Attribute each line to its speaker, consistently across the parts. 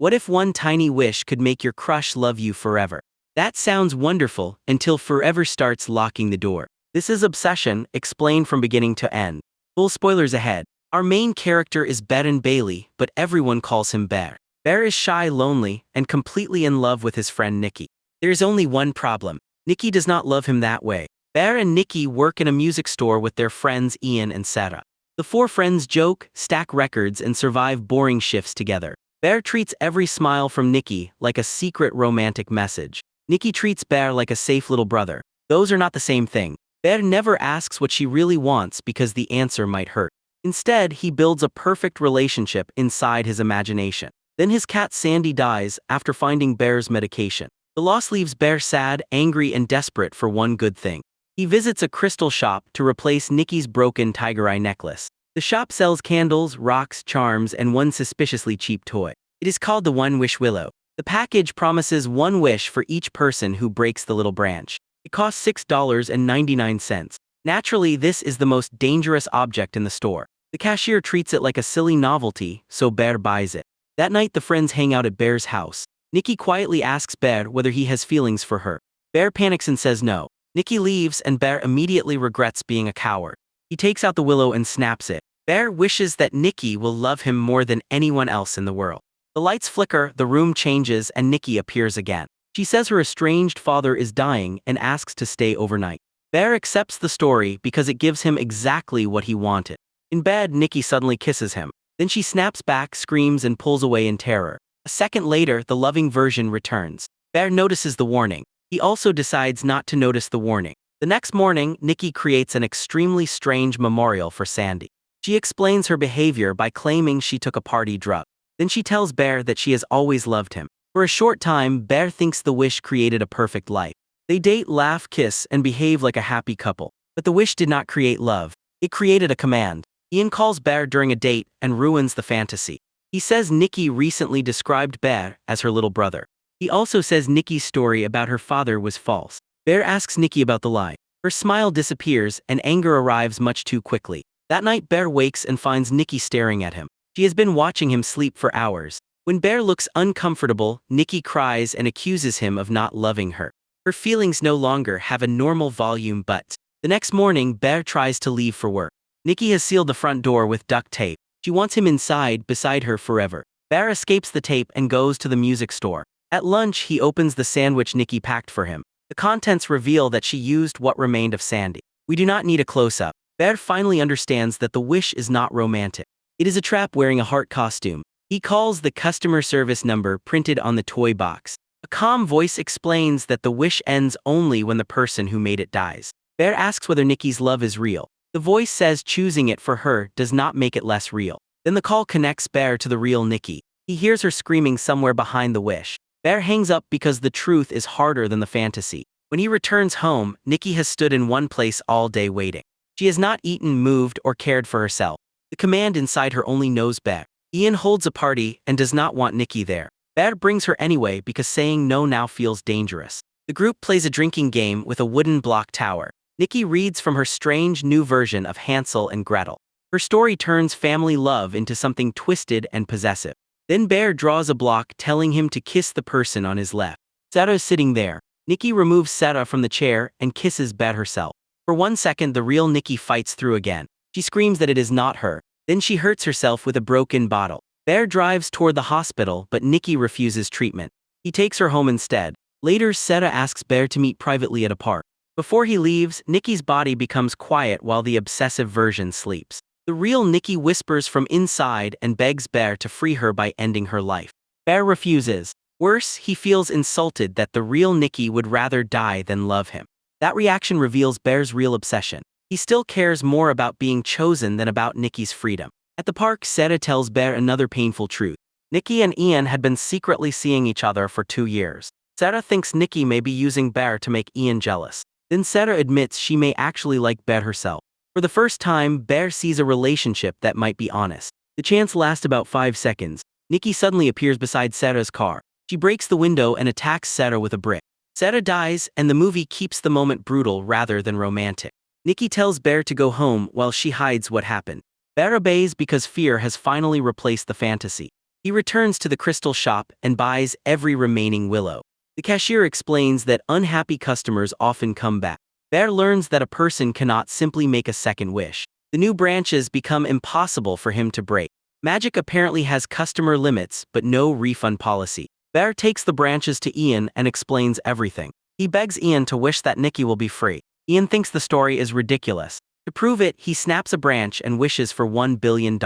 Speaker 1: What if one tiny wish could make your crush love you forever? That sounds wonderful until forever starts locking the door. This is Obsession, explained from beginning to end. Full spoilers ahead. Our main character is Baron Bailey, but everyone calls him Bear. Bear is shy, lonely, and completely in love with his friend Nikki. There is only one problem. Nikki does not love him that way. Bear and Nikki work in a music store with their friends Ian and Sarah. The four friends joke, stack records, and survive boring shifts together. Bear treats every smile from Nikki like a secret romantic message. Nikki treats Bear like a safe little brother. Those are not the same thing. Bear never asks what she really wants because the answer might hurt. Instead, he builds a perfect relationship inside his imagination. Then his cat Sandy dies after finding Bear's medication. The loss leaves Bear sad, angry, and desperate for one good thing. He visits a crystal shop to replace Nikki's broken tiger eye necklace. The shop sells candles, rocks, charms, and one suspiciously cheap toy. It is called the One Wish Willow. The package promises one wish for each person who breaks the little branch. It costs $6.99. Naturally, this is the most dangerous object in the store. The cashier treats it like a silly novelty, so Bear buys it. That night, the friends hang out at Bear's house. Nikki quietly asks Bear whether he has feelings for her. Bear panics and says no. Nikki leaves, and Bear immediately regrets being a coward. He takes out the willow and snaps it. Bear wishes that Nikki will love him more than anyone else in the world. The lights flicker, the room changes, and Nikki appears again. She says her estranged father is dying and asks to stay overnight. Bear accepts the story because it gives him exactly what he wanted. In bed, Nikki suddenly kisses him. Then she snaps back, screams, and pulls away in terror. A second later, the loving version returns. Bear notices the warning. He also decides not to notice the warning. The next morning, Nikki creates an extremely strange memorial for Sandy. She explains her behavior by claiming she took a party drug. Then she tells Bear that she has always loved him. For a short time, Bear thinks the wish created a perfect life. They date, laugh, kiss, and behave like a happy couple. But the wish did not create love. It created a command. Ian calls Bear during a date and ruins the fantasy. He says Nikki recently described Bear as her little brother. He also says Nikki's story about her father was false. Bear asks Nikki about the lie. Her smile disappears and anger arrives much too quickly. That night, Bear wakes and finds Nikki staring at him. She has been watching him sleep for hours. When Bear looks uncomfortable, Nikki cries and accuses him of not loving her. Her feelings no longer have a normal volume, but the next morning, Bear tries to leave for work. Nikki has sealed the front door with duct tape. She wants him inside, beside her forever. Bear escapes the tape and goes to the music store. At lunch, he opens the sandwich Nikki packed for him. The contents reveal that she used what remained of Sandy. We do not need a close-up. Bear finally understands that the wish is not romantic. It is a trap wearing a heart costume. He calls the customer service number printed on the toy box. A calm voice explains that the wish ends only when the person who made it dies. Bear asks whether Nikki's love is real. The voice says choosing it for her does not make it less real. Then the call connects Bear to the real Nikki. He hears her screaming somewhere behind the wish. Bear hangs up because the truth is harder than the fantasy. When he returns home, Nikki has stood in one place all day waiting. She has not eaten, moved, or cared for herself. The command inside her only knows Bear. Ian holds a party and does not want Nikki there. Bear brings her anyway because saying no now feels dangerous. The group plays a drinking game with a wooden block tower. Nikki reads from her strange new version of Hansel and Gretel. Her story turns family love into something twisted and possessive. Then Bear draws a block telling him to kiss the person on his left. Sarah is sitting there. Nikki removes Sarah from the chair and kisses Bear herself. For 1 second, the real Nikki fights through again. She screams that it is not her. Then she hurts herself with a broken bottle. Bear drives toward the hospital, but Nikki refuses treatment. He takes her home instead. Later, Sarah asks Bear to meet privately at a park. Before he leaves, Nikki's body becomes quiet while the obsessive version sleeps. The real Nikki whispers from inside and begs Bear to free her by ending her life. Bear refuses. Worse, he feels insulted that the real Nikki would rather die than love him. That reaction reveals Bear's real obsession. He still cares more about being chosen than about Nikki's freedom. At the park, Sarah tells Bear another painful truth. Nikki and Ian had been secretly seeing each other for 2 years. Sarah thinks Nikki may be using Bear to make Ian jealous. Then Sarah admits she may actually like Bear herself. For the first time, Bear sees a relationship that might be honest. The chance lasts about 5 seconds. Nikki suddenly appears beside Sarah's car. She breaks the window and attacks Sarah with a brick. Sarah dies, and the movie keeps the moment brutal rather than romantic. Nikki tells Bear to go home while she hides what happened. Bear obeys because fear has finally replaced the fantasy. He returns to the crystal shop and buys every remaining willow. The cashier explains that unhappy customers often come back. Bear learns that a person cannot simply make a second wish. The new branches become impossible for him to break. Magic apparently has customer limits but no refund policy. Bear takes the branches to Ian and explains everything. He begs Ian to wish that Nikki will be free. Ian thinks the story is ridiculous. To prove it, he snaps a branch and wishes for $1 billion.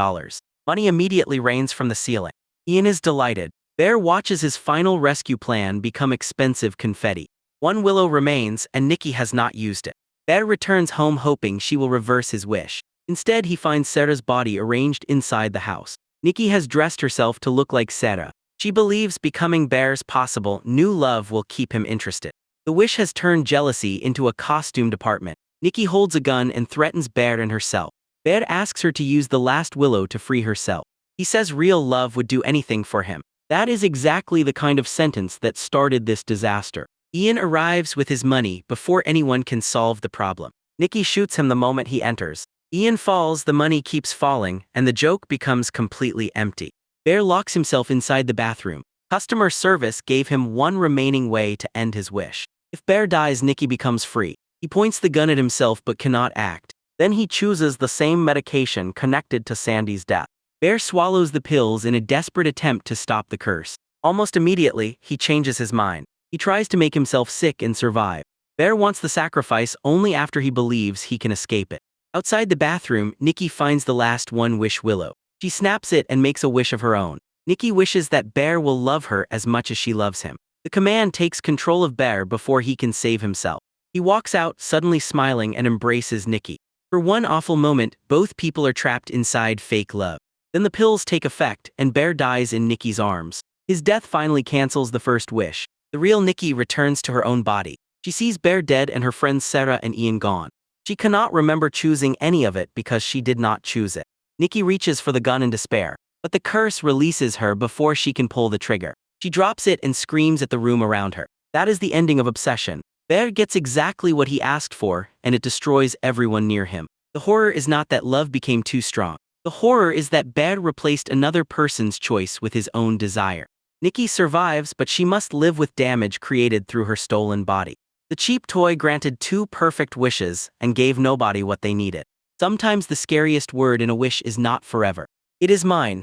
Speaker 1: Money immediately rains from the ceiling. Ian is delighted. Bear watches his final rescue plan become expensive confetti. One willow remains and Nikki has not used it. Bear returns home hoping she will reverse his wish. Instead, he finds Sarah's body arranged inside the house. Nikki has dressed herself to look like Sarah. She believes becoming Bear's possible new love will keep him interested. The wish has turned jealousy into a costume department. Nikki holds a gun and threatens Bear and herself. Bear asks her to use the last willow to free herself. He says real love would do anything for him. That is exactly the kind of sentence that started this disaster. Ian arrives with his money before anyone can solve the problem. Nikki shoots him the moment he enters. Ian falls, the money keeps falling, and the joke becomes completely empty. Bear locks himself inside the bathroom. Customer service gave him one remaining way to end his wish. If Bear dies, Nikki becomes free. He points the gun at himself but cannot act. Then he chooses the same medication connected to Sandy's death. Bear swallows the pills in a desperate attempt to stop the curse. Almost immediately, he changes his mind. He tries to make himself sick and survive. Bear wants the sacrifice only after he believes he can escape it. Outside the bathroom, Nikki finds the last One Wish Willow. She snaps it and makes a wish of her own. Nikki wishes that Bear will love her as much as she loves him. The command takes control of Bear before he can save himself. He walks out, suddenly smiling, and embraces Nikki. For one awful moment, both people are trapped inside fake love. Then the pills take effect, and Bear dies in Nikki's arms. His death finally cancels the first wish. The real Nikki returns to her own body. She sees Bear dead and her friends Sarah and Ian gone. She cannot remember choosing any of it because she did not choose it. Nikki reaches for the gun in despair, but the curse releases her before she can pull the trigger. She drops it and screams at the room around her. That is the ending of Obsession. Bear gets exactly what he asked for, and it destroys everyone near him. The horror is not that love became too strong. The horror is that Bear replaced another person's choice with his own desire. Nikki survives, but she must live with damage created through her stolen body. The cheap toy granted 2 perfect wishes and gave nobody what they needed. Sometimes the scariest word in a wish is not forever. It is mine.